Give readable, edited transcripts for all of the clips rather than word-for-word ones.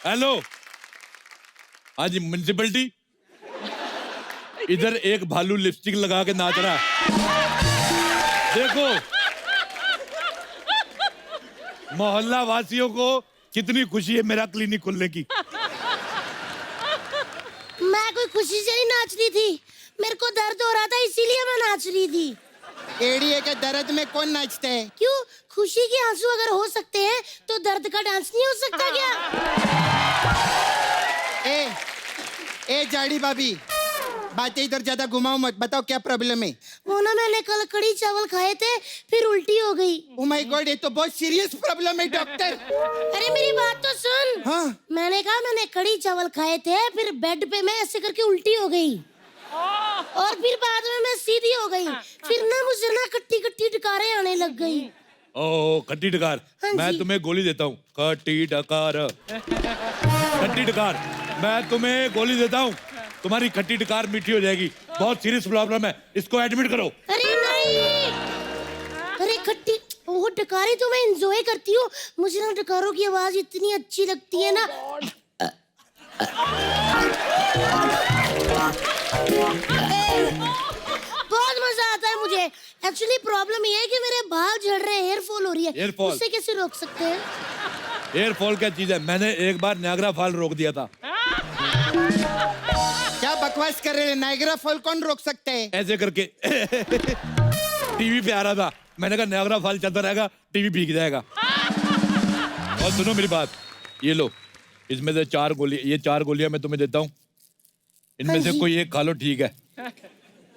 Hello, हाँ जी municipality. इधर एक भालू लिपस्टिक लगा के नाच रहा है, देखो। मोहल्ला वासियों को कितनी खुशी है मेरा क्लिनिक खुलने की। मैं कोई खुशी से नहीं नाच रही थी, मेरे को दर्द हो रहा था इसीलिए मैं नाच रही थी। एड़िए के दर्द में कौन नाचता है? क्यों, खुशी के आंसू अगर हो सकते हैं तो दर्द का डांस नहीं हो सकता क्या? ए जाड़ी भाभी, बातें इधर ज्यादा घुमाओ मत, बताओ क्या प्रॉब्लम है? वो ना मैंने कल कड़ी चावल खाए थे, फिर उल्टी हो गई। ओह माय गॉड, ये तो बहुत सीरियस प्रॉब्लम है डॉक्टर। अरे मेरी बात तो सुन। हाँ? मैंने कहा मैंने कड़ी चावल खाए थे, फिर बेड पे मैं ऐसे करके उल्टी हो गई और फिर बाद में मैं सीधी हो गई। फिर ना मुझे ना कट्टी कट्टी डकारें आने लग गई। ओ खट्टी डकार, हाँ मैं जी। तुम्हें गोली देता हूँ। खट्टी डकार, खट्टी डकार, मैं तुम्हें गोली देता हूँ, तुम्हारी खट्टी डकार मीठी हो जाएगी। बहुत सीरियस प्रॉब्लम है, इसको एडमिट करो। अरे नहीं, अरे खट्टी वो डकारें तो मैं एंजॉय करती हूँ, मुझे ना डकारों की आवाज इतनी अच्छी लगती है ना। बहुत मजा आता है मुझे। एक्चुअली प्रॉब्लम ये है कि मेरे बाल झड़ रहे हैं, हेयर फॉल हो रही है। Hair fall? उससे कैसे रोक सकते हैं? एयर फॉल क्या चीज है? मैंने एक बार नायग्रा फॉल रोक दिया था। क्या बकवास कर रहे हैं? नायग्रा फॉल कौन रोक सकता है? ऐसे करके टीवी पे आ रहा था, मैंने कहा नायग्रा फॉल चलता रहेगा, टीवी भीग जाएगा। और सुनो मेरी बात, ये लो, इसमें से 4 गोली, ये 4 गोलियां मैं तुम्हें देता हूँ, इनमें हाँ से जी। कोई एक खा लो, ठीक है?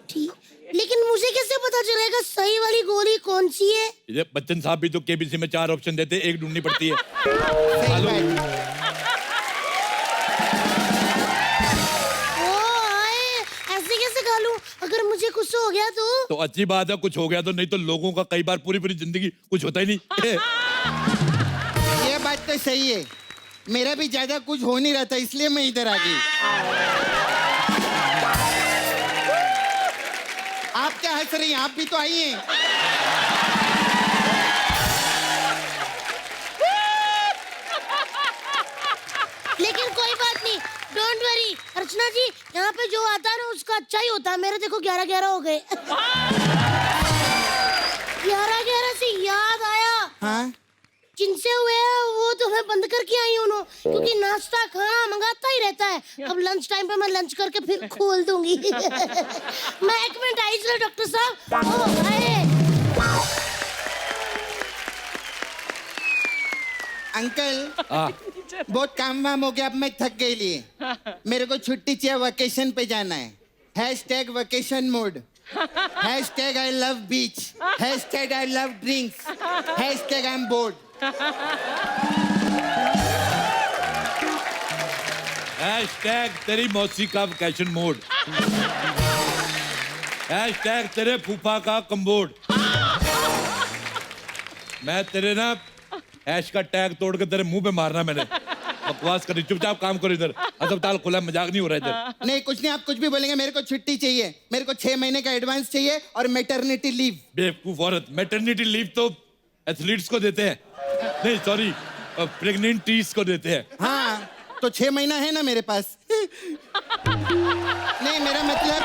ठीक, लेकिन मुझे कैसे पता चलेगा सही वाली गोली कौन सी है? ये बच्चन साहब भी तो केबीसी में 4 ऑप्शन देते, एक ढूंढनी पड़ती है। सही हेलो। बात। ओ आए, ऐसे कैसे खा लूं? अगर मुझे कुछ हो गया तो अच्छी बात है, कुछ हो गया तो, नहीं तो लोगों का कई बार पूरी पूरी जिंदगी कुछ होता ही नहीं। ये बात तो सही है, मेरा भी ज्यादा कुछ हो नहीं रहा था, इसलिए मैं इधर आ गई। आप क्या हंस रही हैं? आप भी तो आई हैं। लेकिन कोई बात नहीं, डोंट वरी अर्चना जी, यहाँ पे जो आता है ना उसका अच्छा ही होता है। मेरे देखो 11-11 हो गए। 11-11 से याद आया, हाँ? जिनसे हुए हैं वो तो मैं बंद करके आई हूँ, क्योंकि नाश्ता खाना मंगाता ही रहता है। अब लंच टाइम पे मैं लंच करके फिर खोल दूंगी। मैं 1 मिनट आई, चलो डॉक्टर साहब। ओ हाय, अंकल, हाँ, बहुत काम वाम हो गया, अब मैं थक गई लिए। मेरे को छुट्टी चाहिए, वेकेशन पे जाना है। Hashtag vacation mode, hashtag I love beach, hashtag I love drinks, hashtag I am board. Hashtag तेरी मौसी का वैकेशन मोड, हैशटैग तेरे फूफा का कम्बोर्ड। मैं तेरे ना हैश का टैग तोड़ के तेरे मुंह पे मारना मैंने। बकवास करी, चुपचाप काम करो इधर, अस्पताल खुला, मजाक नहीं हो रहा इधर। नहीं कुछ नहीं, आप कुछ भी बोलेंगे, मेरे को छुट्टी चाहिए। मेरे को 6 महीने का एडवांस चाहिए और मैटरनिटी लीव। बेवकूफ औरत, मैटरनिटी लीव तो एथलीट्स को देते हैं, नहीं सॉरी, प्रेग्नेंटीज को देते हैं। हाँ, तो 6 महीना है ना मेरे पास। नहीं मेरा मतलब,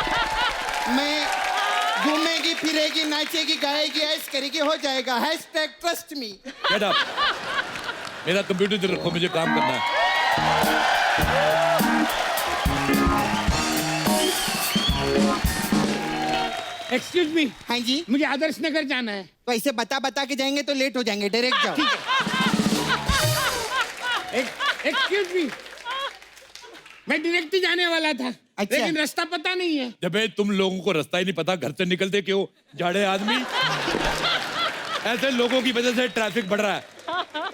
मैं घूमेगी फिरेगी नाचेगी गाएगी ऐश करेगी, हो जाएगा। Hashtag trust me. Get up, मेरा कंप्यूटर इधर रखो, मुझे काम करना है। एक्सक्यूज मी, हाँ जी, मुझे आदर्श नगर जाना है। तो ऐसे बता बता के जाएंगे तो लेट हो जाएंगे, डायरेक्ट जाओ। एक्सक्यूज मी, मैं डायरेक्ट ही जाने वाला था, अच्छा। लेकिन रास्ता पता नहीं है। जब बे तुम लोगों को रास्ता ही नहीं पता, घर से निकलते क्यों जाड़े आदमी? ऐसे लोगों की वजह से ट्रैफिक बढ़ रहा है।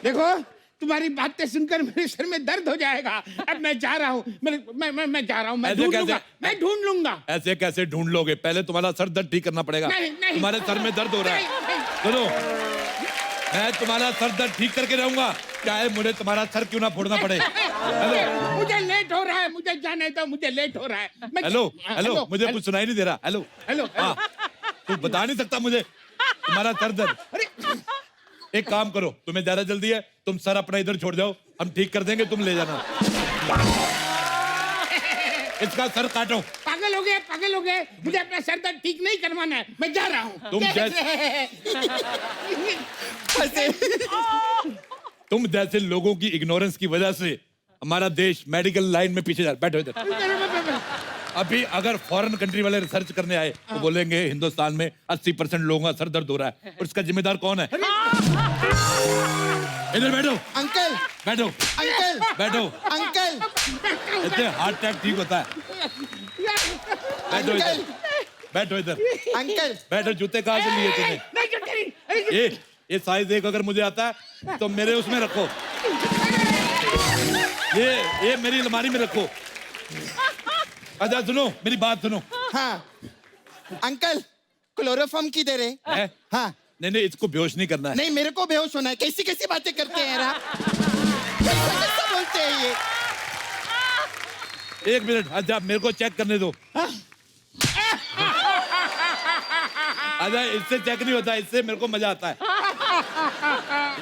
देखो, तुम्हारी बातें सुनकर मेरे सर में दर्द हो जाएगा। अब मैं जा रहा हूँ, मैं जा रहा हूँ, मैं ऐसे ढूंढ कैसे? लूंगा, मैं ढूंढ लूंगा। ऐसे कैसे ढूंढ लोगे? पहले तुम्हारा सर दर्द ठीक करना पड़ेगा। नहीं, नहीं। तुम्हारे सर में दर्द हो रहा नहीं, है, नहीं। सुनो, मैं तुम्हारा सर दर्द ठीक करके रहूंगा, चाहे मुझे तुम्हारा सर क्यों ना फोड़ना पड़े। हेलो मुझे लेट हो रहा है, मुझे जाने दो, मुझे लेट हो रहा है। हेलो हेलो, मुझे कुछ सुनाई नहीं दे रहा। हेलो हेलो, हाँ, तू बता नहीं सकता मुझे तुम्हारा सर दर्द? अरे एक काम करो, तुम्हें ज्यादा जल्दी है, तुम सर अपना इधर छोड़ जाओ, हम ठीक कर देंगे, तुम ले जाना। इसका सर काटो। पागल हो गए, मुझे अपना सर दर्द ठीक नहीं करवाना है, मैं जा रहा हूँ। तुम जैसे लोगों की इग्नोरेंस की वजह से हमारा देश मेडिकल लाइन में पीछे जा रहा है। बैठो इधर। अभी अगर फॉरेन कंट्री वाले रिसर्च करने आए तो बोलेंगे हिंदुस्तान में 80% लोगों का सर दर्द हो रहा है, और इसका जिम्मेदार कौन है? इधर बैठो। अंकल बैठो। अंकल बैठो। अंकल इससे हार्ट अटैक ठीक होता है। बैठो इधर। बैठो इधर। अंकल बैठो। जूते कहाँ से लिए तुमने? नहीं जुटे नहीं। ये साइज एक अगर मुझे आता है तो मेरे उसमें रखो, ये मेरी अलमारी में रखो। अच्छा सुनो, मेरी बात सुनो। हाँ अंकल, क्लोरोफॉर्म किधर है? है? हाँ नहीं, इसको बेहोश नहीं करना है। नहीं, मेरे को बेहोश होना है। कैसी कैसी बातें करते हैं यार आप? कैसा बोलते हैं ये? एक मिनट, अच्छा मेरे को चेक करने दो। अच्छा इससे चेक नहीं होता, इससे मेरे को मजा आता है।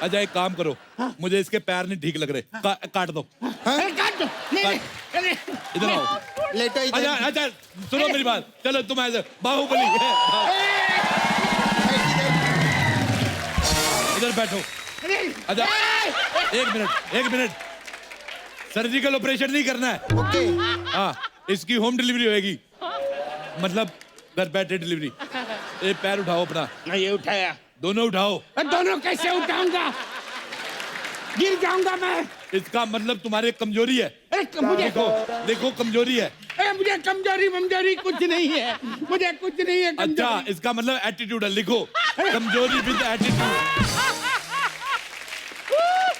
अच्छा एक काम करो, मुझे इसके पैर नहीं ठीक लग रहे, काट दो। अरे काट दो। नहीं, नहीं। इधर आओ। लेटो अच्छा इधर। अच्छा सुनो मेरी बात, चलो तुम ऐसे बाहुबली है। इधर बैठो। अच्छा एक मिनट, सर्जिकल ऑपरेशन नहीं करना है। ओके हाँ, इसकी होम डिलीवरी होएगी, मतलब घर बैठे डिलीवरी। ये पैर उठाओ अपना। मैं ये उठाया। दोनों उठाओ। दोनों कैसे उठाऊंगा? गिर जाऊंगा मैं। इसका मतलब तुम्हारी कमजोरी है। अरे मुझे देखो कमजोरी है। अरे मुझे कमजोरी कुछ नहीं है, मुझे कुछ नहीं है अच्छा कमजोरी। इसका मतलब एटीट्यूड है, लिखो कमजोरी विद एटीट्यूड।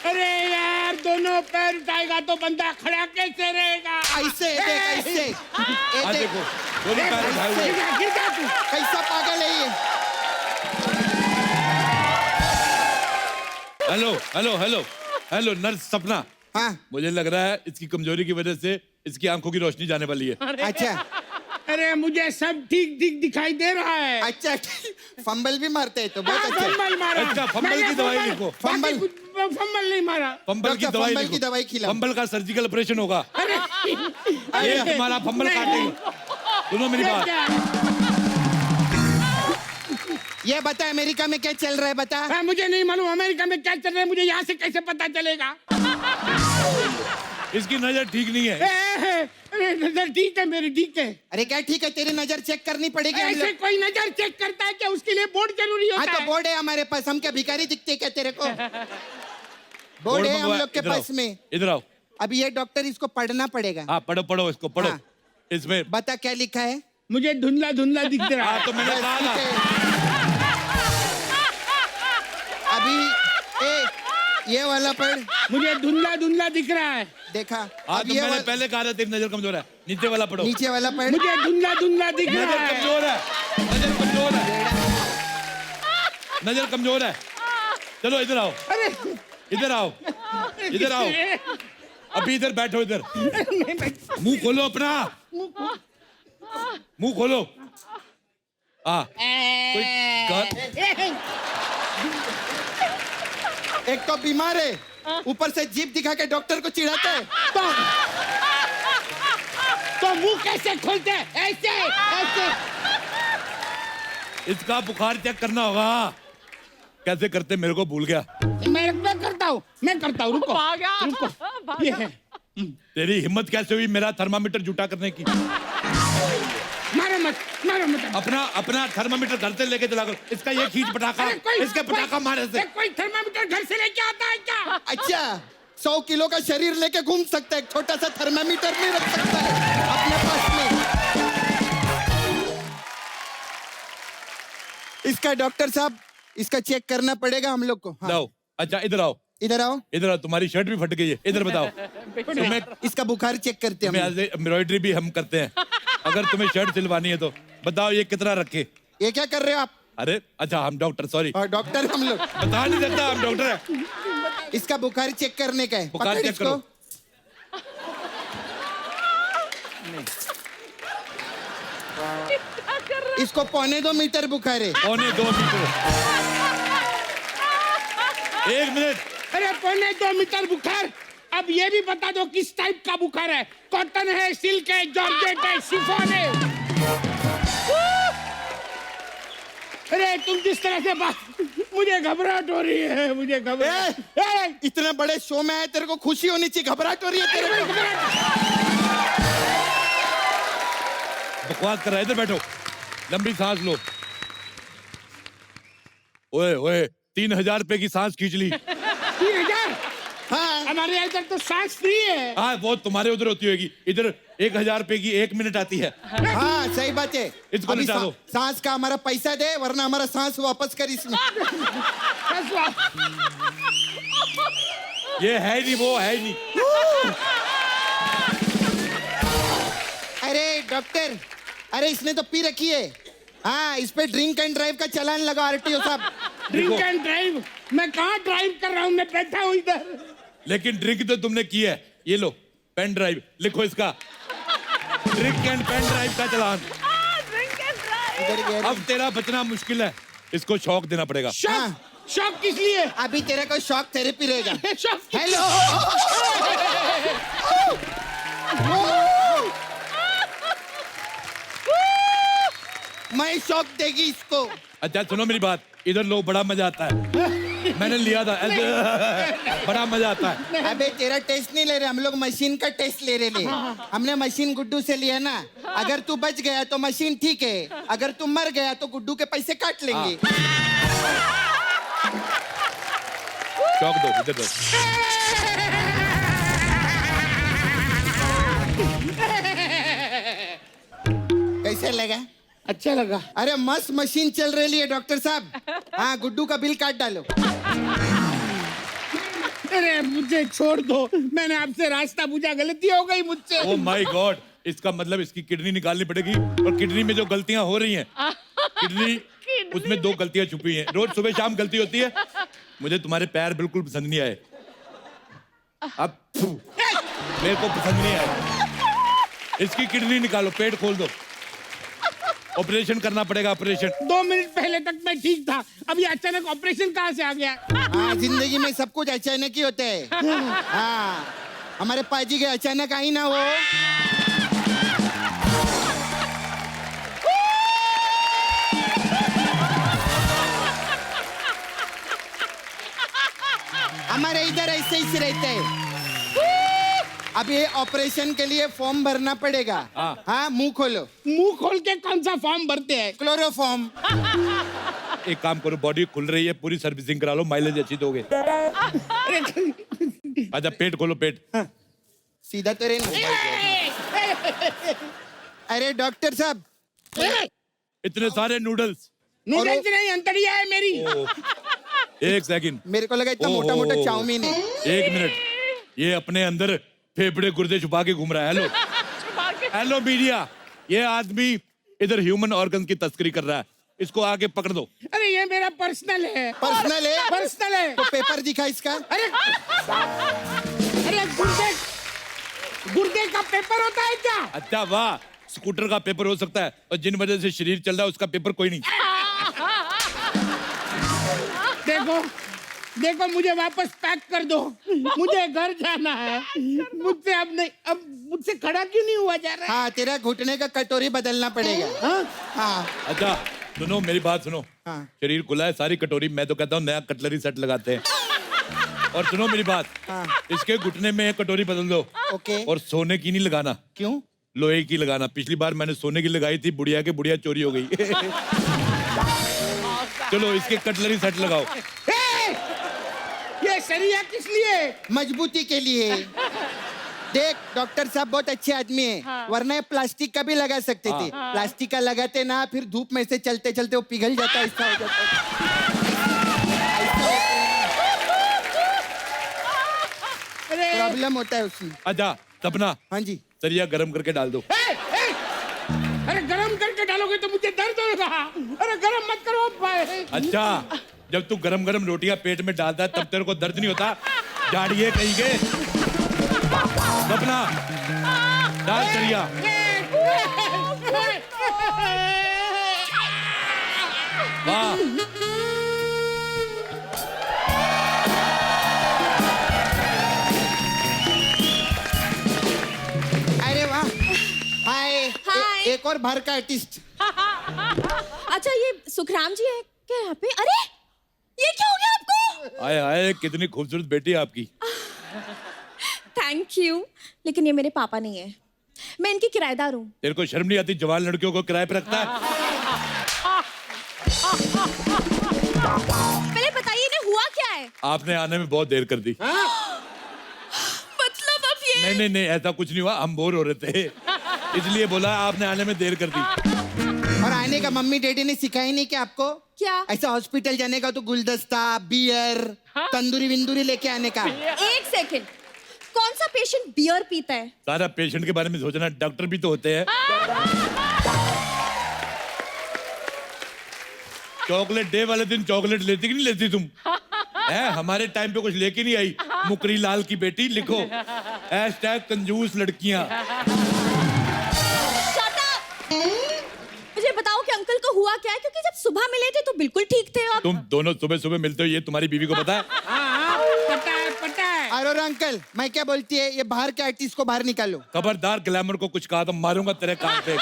अरे यार, दोनों पैर उठाएगा तो बंदा खड़ा कैसे रहेगा? ऐसे देख ऐसे आ देखो दोनों पैर उठाए हुए हैं। गिर जा तू। कैसा पागल है ये? Hello hello hello hello nurse सपना, हाँ मुझे लग रहा है इसकी कमजोरी की वजह से इसकी आंखों की रोशनी जाने वाली है। अच्छा अरे मुझे सब ठीक ठीक दिखाई दे रहा है। अच्छा, फंबल भी मारते हैं तो बहुत अच्छा। फंबल मारा। अच्छा, फंबल मैंने की दवाई लिखो। फंबल। फंबल नहीं मारा। फंबल की डॉक्टर, दवाई फंबल की दवाई लिखो। खिलाओ। फंबल का सर्जिकल ऑपरेशन होगा। अरे ये हमारा फंबल काटेगी। सुनो मेरी बात, ये बता अमेरिका में क्या चल रहा है, बता। हाँ, मुझे नहीं मालूम अमेरिका में क्या चल रहा है, मुझे यहाँ से कैसे पता चलेगा? इसकी नजर ठीक नहीं है। अरे नजर ठीक है मेरी, ठीक है। अरे क्या ठीक है, तेरी नजर चेक करनी पड़ेगी हम ऐसे लोग। कोई नजर चेक करता है क्या? उसके लिए बोर्ड जरूरी हाँ होता तो है। बोर्ड है हमारे पास, हम क्या भिखारी दिखते हैं क्या तेरे को? बोर्ड बोर्ड है हम मंगवा- लोग के इधर आओ, पास में। इधर आओ। अभी ये डॉक्टर इसको पढ़ना पड़ेगा। हाँ पढ़ो पढ़ो इसको पढ़ो। हाँ। इसमें बता क्या लिखा है? मुझे धुंधला धुंधला दिख रहा हाँ है। तो मैंने बस कहा ठीक ना। है। अभी ये वाला पढ़। मुझे धुंधला धुंधला दिख रहा है। देखा? हाँ अब तो ये मैंने वाला, पहले कहा था तेरी नजर कमजोर है। नीचे वाला पढ़ो। नीचे वाला पढ़। मुझे धुंधला धुंधला दिख नजर रहा है। कमजोर है, नजर कमजोर है, नजर कमजोर है। चलो इधर आओ, अरे इधर आओ, इधर आओ। अभी इधर बैठो, इधर मुंह खोलो अपना, मुंह खोलो। हाँ कोई एक तो बीमार है, ऊपर से जीप दिखा के डॉक्टर को चिढ़ाता है। तो मुंह कैसे खोलते हैं? ऐसे ऐसे। इसका बुखार चेक करना होगा। कैसे करते मेरे को भूल गया। मैं करता हूँ, रुको रुको। ये है। तेरी हिम्मत कैसे हुई मेरा थर्मामीटर झूठा करने की? मारो मत। अपना थर्मामीटर घर से लेके चला करो। इसका ये खींच पटाखा, अरे इसके पटाखा मारे से। कोई थर्मामीटर घर से लेके आता है क्या? अच्छा, 100 किलो का शरीर लेके घूम सकता है, एक छोटा सा थर्मामीटर नहीं रख सकता है अपने पास में। इसका डॉक्टर साहब, इसका चेक करना पड़ेगा हम लोग को। हाँ। लाओ। अच्छा इधर आओ, इधर आओ। इधर आओ। तुम्हारी शर्ट भी फट गई है। इधर बताओ। तुम्हें इसका बुखार चेक करते हैं हम लोग। एम्ब्रॉयडरी भी हम करते हैं। अगर तुम्हें शर्ट सिलवानी है तो बताओ ये कितना रखे? ये क्या कर रहे हो आप? अरे अच्छा हम डॉक्टर, सॉरी और डॉक्टर हम लोग। बता नहीं सकता, हम डॉक्टर है। इसका बुखार चेक करने का है। बुखार पकड़ चेक इसको। करो। इसको 1.25 मीटर बुखार है। 1.25 मीटर। 1 मिनट। अरे 1.25 मीटर बुखार। अब ये भी बता दो किस टाइप का बुखार है, कॉटन है, सिल्क है, जॉर्जेट है, शिफॉन है? अरे तुम जिस तरह से बात, मुझे घबराहट हो रही है, मुझे घबराहट। इतने बड़े शो में है, तेरे को खुशी होनी चाहिए, घबराहट हो रही है तेरे को। बकवास कर रहा है, इधर बैठो, लंबी सांस लो। ओए ओए 3,000 रुपए की सांस खींच ली। 3,000? हाँ हमारे यहाँ इधर तो सांस फ्री है। हाँ वो तुम्हारे उधर होती होगी, इधर 1,000 रुपए की 1 मिनट आती है। हाँ सही बात है। इसको अभी निकालो। सांस का हमारा पैसा दे, वरना हमारा सांस वापस कर इसमें। ये है ही नहीं, वो है ही नहीं। अरे डॉक्टर, अरे इसने तो पी रखी है। हाँ इस पे ड्रिंक एंड ड्राइव का चालान लगा आरटीओ साहब। Drink and drive? मैं कहाँ ड्राइव कर रहा हूँ, मैं बैठा हूँ इधर। लेकिन ड्रिंक तो तुमने की है। ये लो पेन ड्राइव, लिखो इसका ड्रिंक एंड पेन ड्राइव का चालान। इधर गया। अब तेरा बचना मुश्किल है, इसको शौक देना पड़ेगा। हाँ। शॉक किस लिए? अभी तेरे को शॉक थेरेपी रहेगा। शॉक। हेलो। मैं शॉक देगी इसको। अच्छा सुनो मेरी बात, इधर लो, बड़ा मजा आता है। मैंने लिया था ऐसे, बड़ा मजा आता है। अबे तेरा टेस्ट नहीं ले रहे हम लोग, मशीन का टेस्ट ले रहे ले। हमने मशीन गुड्डू से लिया ना। अगर तू बच गया तो मशीन ठीक है, अगर तू मर गया तो गुड्डू के पैसे काट लेंगे। शौक दो, इधर दो। कैसे लगा? अच्छा लगा। अरे मस्त मशीन चल रही है डॉक्टर साहब। हाँ गुड्डू का बिल काट डालो। अरे मुझे छोड़ दो, मैंने आपसे रास्ता पूछा, गलती हो गई मुझसे। ओह माय गॉड, इसका मतलब इसकी किडनी निकालनी पड़ेगी। और किडनी में जो गलतियां हो रही हैं, किडनी उसमें 2 गलतियां छुपी हैं। रोज सुबह शाम गलती होती है। मुझे तुम्हारे पैर बिल्कुल पसंद नहीं आए। अब मेरे को पसंद नहीं आए। इसकी किडनी निकालो, पेट खोल दो, ऑपरेशन करना पड़ेगा, ऑपरेशन। 2 मिनट पहले तक मैं ठीक था, अभी अचानक ऑपरेशन कहाँ से आ गया? हाँ जिंदगी में सब कुछ अचानक ही होता है। हाँ हमारे पाजी के अचानक आई ना वो। हमारे इधर ऐसे ही रहते हैं। अब ये ऑपरेशन के लिए फॉर्म भरना पड़ेगा। हाँ मुंह खोलो। मुंह खोल के कौन सा फॉर्म भरते हैं? क्लोरोफॉर्म। एक काम करो, बॉडी खुल रही है, पूरी सर्विसिंग करा लो, माइलेज अच्छी दोगे। अच्छा पेट खोलो, पेट। सीधा तो रहना। अरे डॉक्टर साहब, इतने सारे नूडल्स। नूडल्स नहीं, अंतड़िया है मेरी। एक सेकंड, मेरे को लगा इतना मोटा मोटा चाउमीन है। 1 मिनट, ये अपने अंदर फेफड़े गुर्दे छुपा के घूम रहा है। हेलो हेलो मीडिया, ये आदमी इधर ह्यूमन ऑर्गन की तस्करी कर रहा है, इसको आके पकड़ दो। अरे ये मेरा पर्सनल है। पर्सनल है? पर्सनल है। तो पेपर दिखा इसका। अरे अरे गुर्दे का पेपर होता है क्या? अच्छा वाह, स्कूटर का पेपर हो सकता है, और जिन वजह से शरीर चल रहा है उसका पेपर कोई नहीं। देखो देखो, मुझे वापस पैक कर दो, मुझे घर जाना है। मुझसे अब नहीं, अब मुझसे खड़ा क्यों नहीं हुआ जा रहा है? हाँ तेरा घुटने का कटोरी बदलना पड़ेगा। हाँ अच्छा सुनो मेरी बात सुनो। हाँ। शरीर खुला है, सारी कटोरी, मैं तो कहता हूँ नया कटलरी सेट लगाते हैं। और सुनो मेरी बात, इसके घुटने में एक कटोरी बदल दो। ओके। और सोने की नहीं लगाना। क्यों? लोहे की लगाना। पिछली बार मैंने सोने की लगाई थी, बुढ़िया के बुढ़िया चोरी हो गई। चलो इसके कटलरी सेट लगाओ। ये सरिया किस लिए? मजबूती के लिए। देख डॉक्टर साहब बहुत अच्छे आदमी हैं, वरना ये प्लास्टिक का भी लगा सकते थे। प्लास्टिक का लगाते ना, फिर धूप में से चलते चलते वो पिघल जाता है, ऐसा हो जाता है। प्रॉब्लम होता है उसमें। अच्छा सपना, हाँ जी। सरिया गरम करके डाल दो। अरे गरम करके डालोगे तो मुझे दर्द होगा। अरे गरम मत करो भाई। अच्छा, जब तू गरम गरम रोटियां पेट में डालता है तब तेरे को दर्द नहीं होता? जाड़िए कहीं के। सपना डाल सरिया। वाह, और बाहर का आर्टिस्ट। अच्छा ये सुखराम जी है क्या यहाँ पे? अरे ये क्या हो गया आपको? आए आए, कितनी खूबसूरत बेटी है आपकी। थैंक यू, लेकिन ये मेरे पापा नहीं है, मैं इनकी किराएदार हूँ। तेरे को शर्म नहीं आती? जवान लड़कियों को किराए पे रखता है। पहले बताइए इन्हें हुआ क्या है? आपने आने में बहुत देर कर दी। मतलब अब ये नहीं नहीं नहीं, ऐसा कुछ नहीं हुआ, हम बोर हो रहे थे इसलिए बोला, आपने आने में देर कर दी। और आने का मम्मी डैडी ने सिखाया नहीं क्या आपको? क्या? ऐसा हॉस्पिटल जाने का तो गुलदस्ता, बियर, तंदूरी विंदूरी लेके आने का। एक सेकंड, कौन सा पेशेंट बियर पीता है? सारा पेशेंट के बारे में सोचना, डॉक्टर भी तो होते हैं। चॉकलेट डे वाले दिन चॉकलेट लेती कि नहीं लेती तुम? है, हमारे टाइम पे कुछ लेके नहीं आई। मुकरी लाल की बेटी लिखो, #कंजूस लड़कियां। Shut up! मुझे बताओ कि अंकल को हुआ क्या है, क्योंकि जब सुबह मिले थे तो बिल्कुल ठीक थे। अब तुम दोनों सुबह सुबह मिलते हो, ये तुम्हारी बीवी को पता है? हाँ, पता है पता है। अरे अंकल, मैं क्या बोलती है, ये बाहर के आर्टिस्ट को बाहर निकालो। खबरदार ग्लैमर को कुछ कहा तो मारूंगा तेरे कान पे।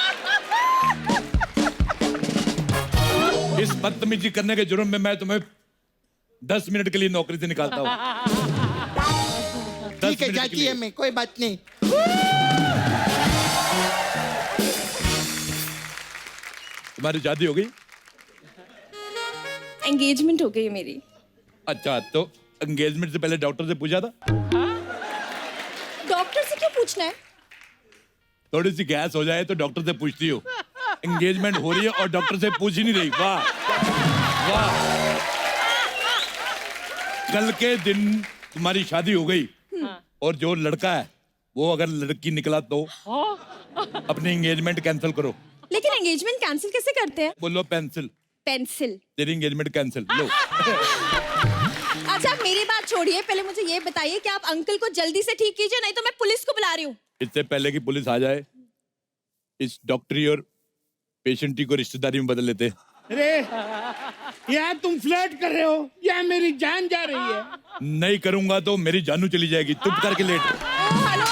इस बदतमीजी करने के जुर्म में मैं तुम्हें 10 मिनट के लिए नौकरी से निकालता हूँ। ठीक है, जाती है मैं, कोई बात नहीं। तुम्हारी शादी हो गई? एंगेजमेंट हो गई मेरी। अच्छा, तो एंगेजमेंट से पहले डॉक्टर से पूछा था? डॉक्टर से क्यों पूछना है? थोड़ी सी गैस हो जाए तो डॉक्टर से पूछती हो। एंगेजमेंट हो रही है और डॉक्टर से पूछ ही नहीं रही। वाह वाह, कल के दिन तुम्हारी शादी हो गई और जो लड़का है वो अगर लड़की निकला तो अपनी एंगेजमेंट कैंसिल करो। लेकिन एंगेजमेंट कैंसिल कैसे करते हैं? बोलो पेंसिल। पेंसिल। तेरी एंगेजमेंट कैंसिल। लो। अच्छा आप मेरी बात छोड़िए, पहले मुझे ये बताइए कि आप अंकल को जल्दी से ठीक कीजिए, नहीं तो मैं पुलिस को बुला रही हूँ। इससे पहले कि पुलिस आ जाए, इस डॉक्टरी और पेशेंटी को रिश्तेदारी में बदल लेते। अरे यार तुम फ्लर्ट कर रहे हो या मेरी जान जा रही है? नहीं करूंगा तो मेरी जानू चली जाएगी। चुप करके लेट। हेलो,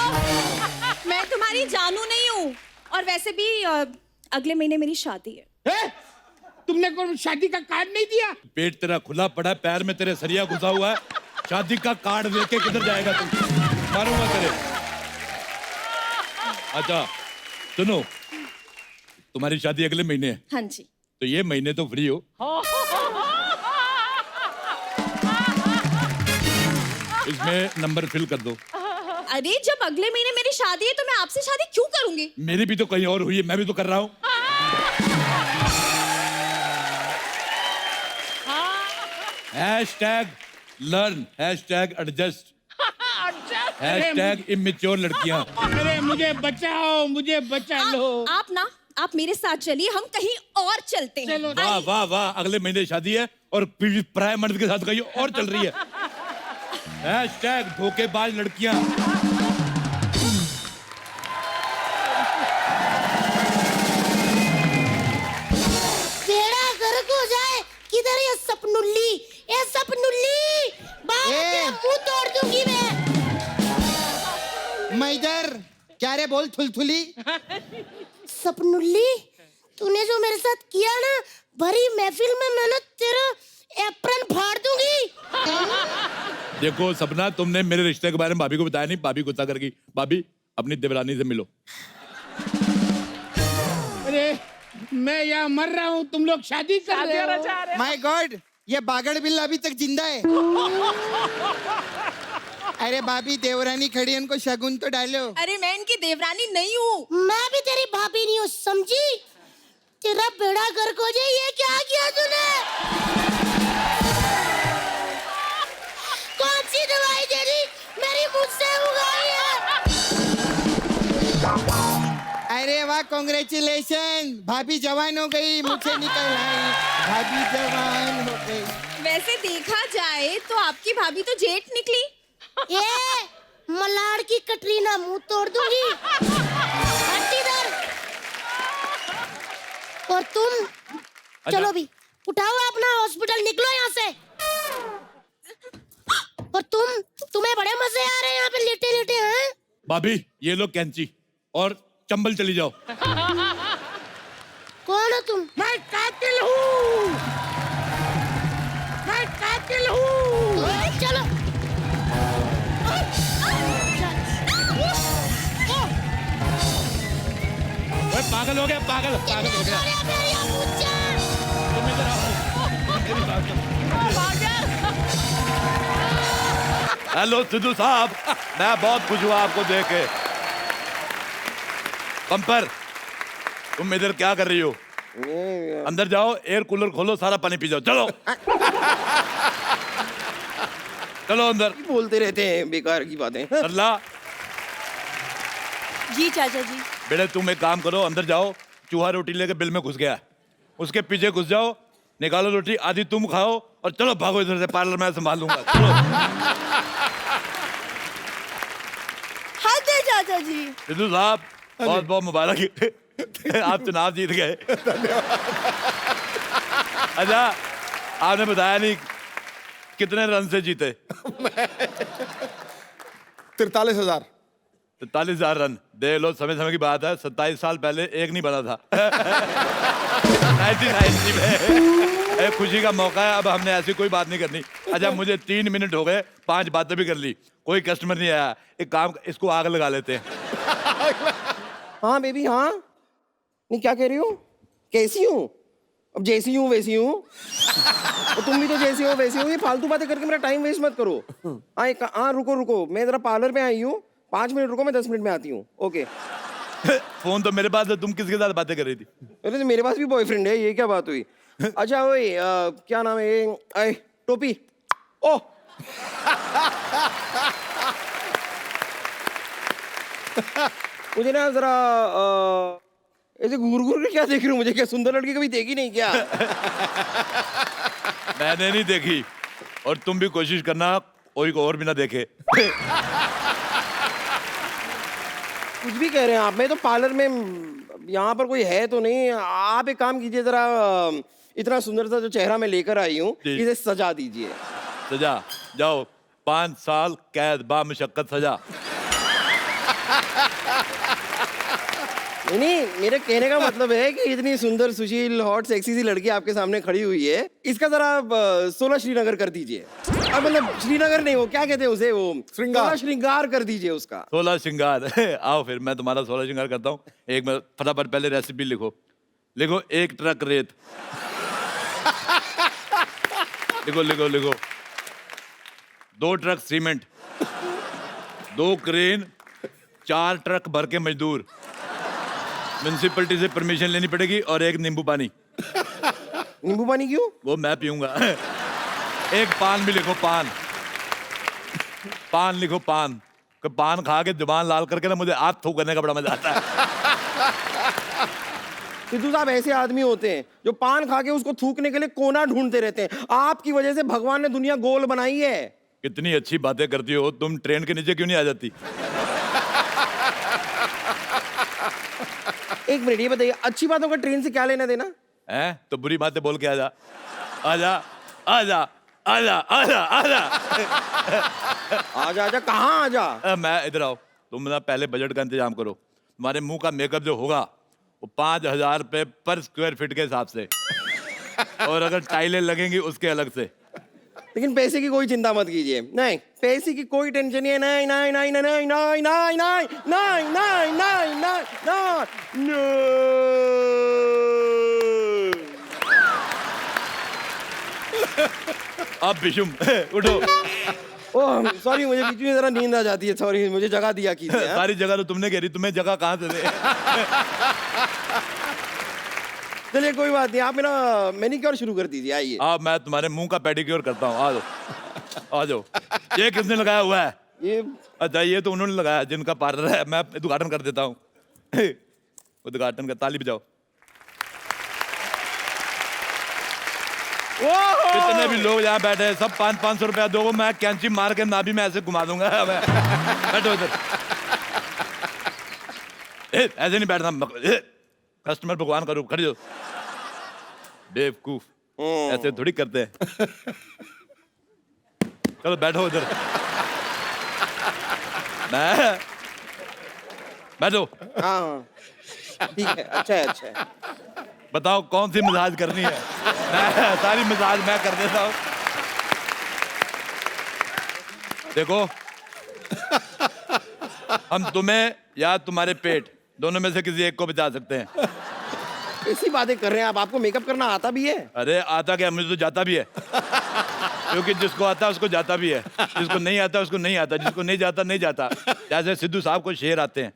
मैं तुम्हारी जानू नहीं हूँ, और वैसे भी अगले महीने मेरी शादी है। तुमने कोई शादी का कार्ड नहीं दिया? पेट तेरा खुला पड़ा है, पैर में तेरे सरिया घुसा हुआ है, शादी का कार्ड लेके किधर जाएगा तू? मारूंगा तेरे। अच्छा सुनो, तुम्हारी शादी अगले महीने है। हाँ जी। तो ये महीने तो फ्री हो। इसमें नंबर फिल कर दो। अरे जब अगले महीने मेरी शादी है तो मैं आपसे शादी क्यों करूंगी? मेरी भी तो कहीं और हुई है, मैं भी तो कर रहा हूँ। #लर्न, #एडजस्ट, #इमेच्योर लड़कियां। अरे मुझे बचाओ, मुझे बचा लो। आप मेरे साथ चलिए, हम कहीं और चलते हैं। चलो। वाह वाह वाह, अगले महीने शादी है और प्राय मर्द के साथ कहीं और चल रही है। #धोखेबाज लड़कियां। बेड़ा गर्क हो जाए। किधर ये सपनुल्ली? ये सपनुल्ली, बाप ए! मुंह तोड़ दूंगी मैं इधर। क्या रे, बोल थुलथुली। सपनुल्ली, तूने जो मेरे साथ किया ना, भरी महफिल में मैंने तेरा एप्रन फाड़ दूंगी। देखो सपना, तुमने मेरे रिश्ते के बारे में भाभी को बताया नहीं, भाभी गुस्सा कर गई। भाभी अपनी देवरानी से मिलो। अरे मैं यहाँ मर रहा हूँ, तुम लोग शादी कर रहे हो। माय गॉड, ये बागड़ बिल्ला अभी तक जिंदा है। अरे भाभी, देवरानी खड़ी है, उनको शगुन तो डालो। अरे मैं इनकी देवरानी नहीं हूँ। मैं भी तेरी भाभी नहीं हूँ, समझी? तेरा बेड़ा गर्क हो जाए। ये क्या किया तूने? कौन सी दवाई दे दी? मेरी मुझसे उगाई है। अरे वाह, कॉन्ग्रेचुलेशन, भाभी जवान हो गई, मुझे निकल आई, भाभी जवान हो गई। वैसे देखा जाए तो आपकी भाभी तो जेठ निकली। ये मलाड़ की कटरीना, मुंह तोड़ दूंगी। हट इधर। और तुम चलो भी, उठाओ अपना हॉस्पिटल, निकलो यहाँ से। और तुम्हें बड़े मजे आ रहे हैं यहाँ पे लेटे लेटे, हैं? भाभी ये लो कैंची और चंबल, चली जाओ। हूँ। चलो ओए पागल हो गया, पागल पागल हो गया। तुम इधर आओ, मेरी बात सुनो। हेलो सिद्धू साहब, मैं बहुत खुश हुआ आपको देख के। पंपर, तुम इधर क्या कर रही हो? अंदर जाओ, एयर कूलर खोलो, सारा पानी पी जाओ। चलो चलो अंदर। बोलते रहते हैं बेकार की बातें। सरला, जी चाचा जी। बेटे तुम एक काम करो, अंदर जाओ, चूहा रोटी लेके बिल में घुस गया, उसके पीछे घुस जाओ, निकालो रोटी, आधी तुम खाओ और चलो भागो इधर से, पार्लर मैं संभाल लूंगा। चलो। हद है चाचा जी। सिद्धू साहब, बहुत बहुत मुबारक, आप चुनाव जीत गए। अच्छा, आपने बताया नहीं कितने रन से जीते? 43,000। 43,000 रन। देख लो, समय समय की बात है, 27 साल पहले एक नहीं बना था। 1990 में। खुशी का मौका है, अब हमने ऐसी कोई बात नहीं करनी। अच्छा, मुझे 3 मिनट हो गए, 5 बातें भी कर ली, कोई कस्टमर नहीं आया। एक काम, इसको आग लगा लेते हैं। हाँ बेबी हाँ। नहीं क्या कह रही हो? कैसी हूँ? अब जैसी हूँ वैसी हूँ। तो तुम भी तो जैसी हो वैसी हो। ये फालतू बातें करके मेरा टाइम वेस्ट मत करो। हाँ रुको रुको, मैं जरा पार्लर पे आई हूँ, 5 मिनट रुको, मैं 10 मिनट में आती हूँ। ओके। फोन तो मेरे पास है, तुम किसके साथ बातें कर रही थी? अरे तो मेरे पास भी बॉयफ्रेंड है, ये क्या बात हुई? अच्छा ओए क्या नाम है ये? टोपी। ओह मुझे ना जरा ऐसे घूर घूर के क्या देख रही हूँ? मुझे क्या सुंदर लड़की कभी देखी नहीं क्या? मैंने नहीं देखी, और तुम भी कोशिश करना कोई को और भी ना देखे। कुछ भी कह रहे हैं आप। मैं तो पार्लर में, यहाँ पर कोई है तो नहीं। आप एक काम कीजिए जरा, इतना सुंदर सा जो चेहरा मैं लेकर आई हूँ, जी। इसे सजा दीजिए। सजा? जाओ, 5 साल कैद बा मुशक्कत सजा। नहीं, मेरे कहने का मतलब है कि इतनी सुंदर सुशील हॉट सेक्सी सी लड़की आपके सामने खड़ी हुई है, इसका जरा 16 श्रीनगर कर दीजिए। अब मतलब श्रीनगर नहीं, वो क्या कहते हैं उसे, वो श्रृंगार। 16 श्रृंगार कर दीजिए उसका। 16 श्रृंगार। आओ फिर मैं तुम्हारा 16 श्रृंगार करता हूँ। एक मिनट, फटाफट पहले रेसिपी लिखो। लिखो 1 ट्रक रेत। लिखो लिखो लिखो। 2 ट्रक सीमेंट, 2 क्रेन, 4 ट्रक भर के मजदूर, म्युनिसिपैलिटी से परमिशन लेनी पड़ेगी, और 1 नींबू पानी। नींबू पानी क्यों? वो मैं पीऊंगा। 1 पान भी लिखो, पान। पान लिखो, पान। पान खा के जुबान लाल करके ना मुझे हाथ थूक करने का बड़ा मजा आता है। सिद्धू साहब ऐसे आदमी होते हैं जो पान खा के उसको थूकने के लिए कोना ढूंढते रहते हैं। आपकी वजह से भगवान ने दुनिया गोल बनाई है। कितनी अच्छी बातें करती हो तुम, ट्रेन के नीचे क्यों नहीं आ जाती? एक मिनट, ये बताइए अच्छी बातों का ट्रेन से क्या लेना देना? हैं? तो बुरी बातें बोल के आजा, आजा, आजा, आजा, आजा, आजा। आजा आजा, कहाँ आजा? मैं इधर आओ। तुम ना पहले बजट का इंतजाम करो। तुम्हारे मुंह का मेकअप जो होगा वो 5,000 रुपए पर स्क्वायर फीट के हिसाब से, और अगर टाइलें लगेंगी उसके अलग से। लेकिन पैसे की कोई चिंता मत कीजिए। नहीं, पैसे की कोई टेंशन नहीं है। नहीं नहीं नहीं नहीं नहीं नहीं नहीं नहीं नहीं नहीं नहीं नहीं। अब बिशुम उठो। ओह सॉरी, मुझे बीच में जरा नींद आ जाती है। सॉरी, मुझे जगह दिया कीजिए। सारी जगह तो तुमने घेरी, तुम्हें जगह कहाँ से दे? चलिए कोई बात नहीं, आप मेरा मैनिक्योर शुरू कर दीजिए। आइए। मैं तुम्हारे मुंह का पेडिक्योर करता हूँ। आ जाओ, आ जाओ। ये किसने लगाया हुआ है? ये अच्छा, ये तो उन्होंने लगाया जिनका पार्लर है। मैं उद्घाटन कर देता हूँ। उद्घाटन का ताली बजाओ। जितने भी लोग यहाँ बैठे हैं सब 500-500 रुपया दो, मैं कैंची मार के नाभि में ऐसे घुमा दूंगा। बैठो इधर। ऐसे नहीं बैठना, कस्टमर भगवान का रूप। खड़ी हो बेवकूफ, ऐसे थोड़ी करते हैं। चलो बैठो इधर। मैं बैठो। हाँ ठीक है, अच्छा है अच्छा है। बताओ कौन सी मसाज करनी है? मैं सारी मसाज मैं कर देता हूँ। देखो हम तुम्हें या तुम्हारे पेट दोनों में से किसी एक को बचा सकते हैं। ऐसी बातें कर रहे हैं आप, आपको मेकअप करना आता भी है? अरे आता क्या, मुझे तो जाता भी है। क्योंकि जिसको आता है उसको जाता भी है, जिसको नहीं आता उसको नहीं आता, जिसको नहीं जाता नहीं जाता। जैसे सिद्धू साहब को शेर आते हैं,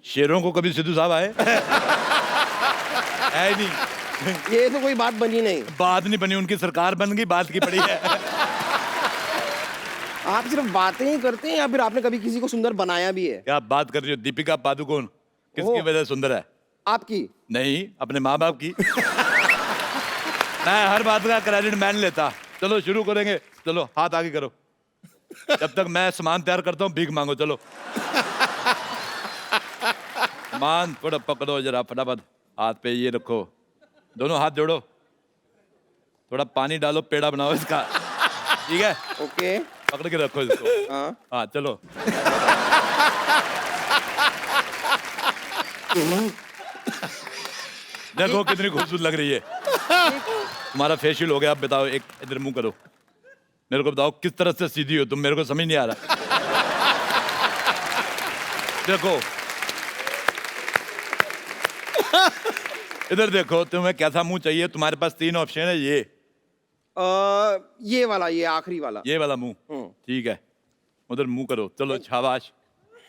शेरों को कभी सिद्धू साहब आए है ही नहीं। ये तो कोई बात बनी नहीं। बात नहीं बनी, उनकी सरकार बन गई, बात की पड़ी है। आप सिर्फ बातें ही करते हैं या फिर आपने कभी किसी को सुंदर बनाया भी है? क्या बात कर रही हो? दीपिका पादुकोण किसकी ओ। वजह से सुंदर है? आपकी? नहीं, अपने माँ बाप की। मैं हर बात का क्रेडिट मैं नहीं लेता। चलो शुरू करेंगे, चलो हाथ आगे करो। जब तक मैं सामान तैयार करता हूँ भीख मांगो। चलो सामान थोड़ा पकड़ो जरा फटाफट, हाथ पे ये रखो, दोनों हाथ जोड़ो, थोड़ा पानी डालो, पेड़ा बनाओ इसका, ठीक है? ओके। पकड़ के रखो इसको। हाँ। हाँ चलो। देखो कितनी खूबसूरत लग रही है। तुम्हारा फेशियल हो गया, अब बताओ, एक इधर मुंह करो, मेरे को बताओ किस तरह से सीधी हो तुम, मेरे को समझ नहीं आ रहा। देखो इधर देखो, तुम्हें कैसा मुंह चाहिए? तुम्हारे पास 3 ऑप्शन है, ये वाला, ये आखिरी वाला। ये वाला मुंह, ठीक है, उधर मुंह करो। चलो शाबाश,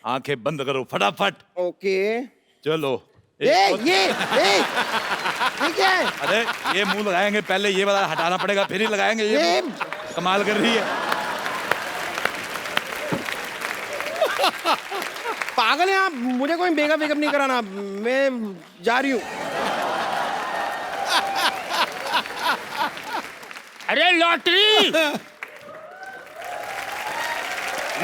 आंखें बंद करो फटाफट। ओके। चलो ये क्या है? अरे ये मुंह लगाएंगे, पहले ये वाला हटाना पड़ेगा, फिर ही लगाएंगे। ये कमाल कर रही है। पागल हैं आप, मुझे कोई मेकअप वेकअप नहीं कराना, मैं जा रही हूँ। अरे लॉटरी,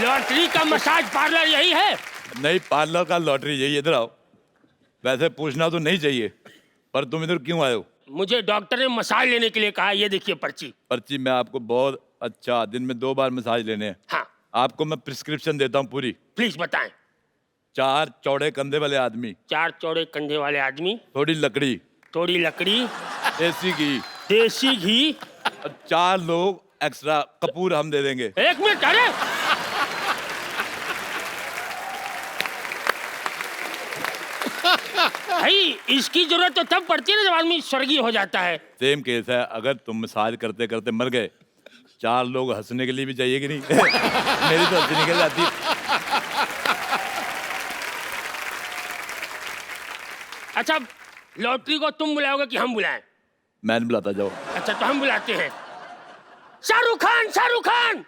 लॉटरी का मसाज पार्लर यही है? नहीं, पार्लर का लॉटरी यही। इधर आओ। वैसे पूछना तो नहीं चाहिए, पर तुम इधर क्यों आए हो? मुझे डॉक्टर ने मसाज लेने के लिए कहा। ये देखिए पर्ची। पर्ची में आपको बहुत अच्छा, दिन में 2 बार मसाज लेने हैं। हाँ आपको मैं प्रिस्क्रिप्शन देता हूँ पूरी। प्लीज बताएं। 4 चौड़े कंधे वाले आदमी, 4 चौड़े कंधे वाले आदमी, थोड़ी लकड़ी, थोड़ी लकड़ी, देसी घी, देसी घी, और 4 लोग एक्स्ट्रा कपूर हम दे देंगे। 1 मिनट। अरे भाई, इसकी जरूरत तो तब पड़ती है ना जब आदमी स्वर्गीय हो जाता है। सेम केस है, अगर तुम मसाज करते करते मर गए, 4 लोग हंसने के लिए भी चाहिए कि नहीं? मेरी तो हंसी निकल जाती है। अच्छा, लॉटरी को तुम बुलाओगे कि हम बुलाएं? मैं नहीं बुलाता, जाओ। अच्छा तो हम बुलाते हैं। शाहरुख खान, शाहरुख खान।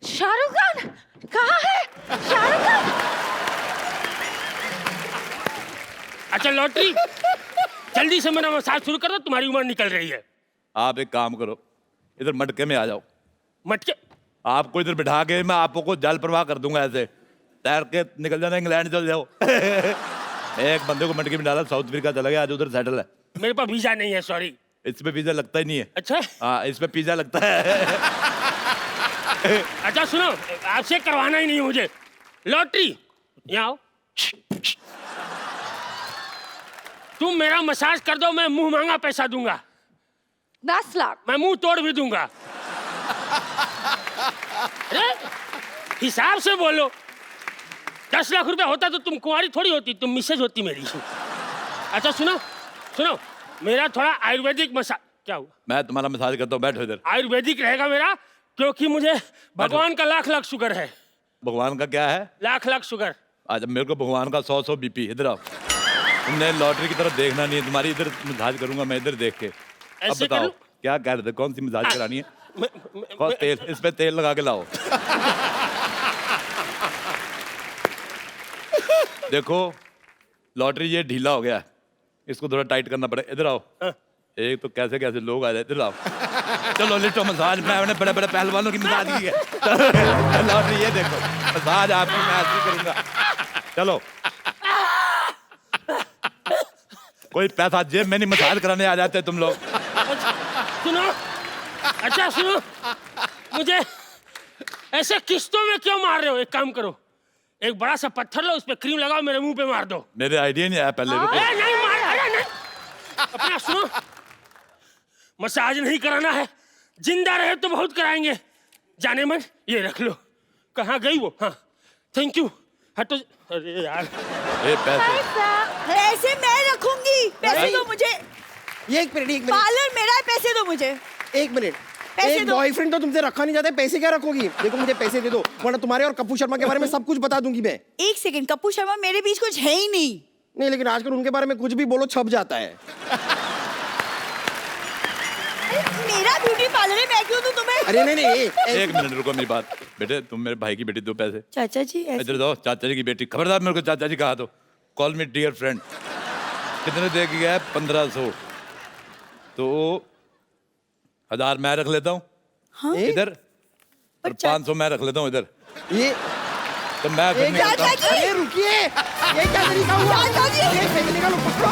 शाहरुख खान कहाँ है? शाहरुख खान। अच्छा लॉटरी, जल्दी से मेरा मसाज शुरू कर दो, तुम्हारी उम्र निकल रही है। आप एक काम करो, इधर मटके में आ जाओ। मटके? आपको इधर बिठा के मैं आपको जल प्रवाह कर दूंगा, ऐसे तैर के निकल जाना, इंग्लैंड चल जाओ। एक बंदे को मटके में डाला, साउथ अफ्रीका चला गया, आज उधर सेटल है। मेरे पास वीजा नहीं है, सॉरी। इसमें वीजा लगता ही नहीं है। अच्छा। हाँ, इसमें पिज्जा लगता है। अच्छा सुनो, आपसे करवाना ही नहीं मुझे। लॉटरी यहाँ आओ। तुम मेरा मसाज कर दो, मैं मुंह मांगा पैसा दूंगा। 10 लाख। मैं मुंह तोड़ भी दूंगा। अरे हिसाब से बोलो। 10 लाख रुपए होता तो तुम कुंवारी थोड़ी होती, तुम मिसेज होती मेरी। अच्छा सुनो सुनो, मेरा थोड़ा आयुर्वेदिक मसाज। क्या हुआ? मैं तुम्हारा मसाज करता हूँ, बैठो इधर। आयुर्वेदिक रहेगा मेरा, क्योंकि मुझे भगवान का लाख लाख शुगर है। भगवान का क्या है? लाख लाख शुगर। आज मेरे को भगवान का 100 बीपी। इधर आओ। तुमने लॉटरी की तरफ देखना नहीं है, तुम्हारी इधर मसाज करूंगा मैं, इधर देख के। अब ऐसे बताओ करूं? क्या कह रहे थे, कौन सी मसाज करानी है? मैं- कौन तेल, इस पे तेल लगा के लाओ। देखो लॉटरी ये ढीला हो गया है, इसको थोड़ा टाइट करना पड़ेगा। इधर आओ। एक तो कैसे कैसे लोग आ जाए। इधर आओ। चलो लिटो मसाज, मैंने बड़े बड़े पहलवानों की मसाज की है। लॉटरी ये देखो, मसाज आपकी मैं ऐसी करूंगा। चलो, कोई पैसा जेब में नहीं, मसाज कराने आ जाते तुम लोग। सुनो, अच्छा सुनो, मुझे ऐसे किस्तों में क्यों मार रहे हो? एक काम करो, एक बड़ा सा पत्थर लो, उस पे क्रीम लगाओ, मेरे मुंह पे मार दो। मेरे आइडिया नहीं आया पहले। रुको। अरे नहीं मार, अरे नहीं। अपना सुनो, मसाज नहीं कराना है, जिंदा रहे तो बहुत कराएंगे। जाने मन ये रख लो, कहाँ गई वो? हाँ थैंक यू। हटो। अरे यार ए पैसे पैसे मैं रखूंगी, पैसे दो मुझे। ये एक मिनट पार्लर मेरा है, पैसे दो मुझे। एक मिनट। पैसे एक दो। बॉयफ्रेंड तो तुमसे रखा नहीं जाता है, पैसे क्या रखोगी? देखो मुझे पैसे दे दो, वरना तुम्हारे और कपूर शर्मा के बारे में सब कुछ बता दूंगी मैं। एक सेकंड, कपूर शर्मा मेरे बीच कुछ है ही नहीं। नहीं लेकिन आजकल उनके बारे में कुछ भी बोलो छप जाता है। मेरा ब्यूटी पार्लर है, मैं क्यों दूं तुम्हें? अरे नहीं नहीं एक मिनट रुको मेरी बात। बेटे तुम मेरे भाई की बेटी दो पैसे। चाचा जी इधर दो। चाचा जी की बेटी, खबरदार मेरे को चाचा जी कहा तो। Call me dear friend. कितने दे गया है? 1500। तो 1000 मैं रख लेता हूँ। हाँ? इधर और 500 मैं रख लेता हूँ इधर। ये तो मैं फिर निकलता हूँ। चाचा जी! अरे रुकिए, ये क्या तरीका हुआ? चाचा जी! ये फेंकने का, लो पकड़ो।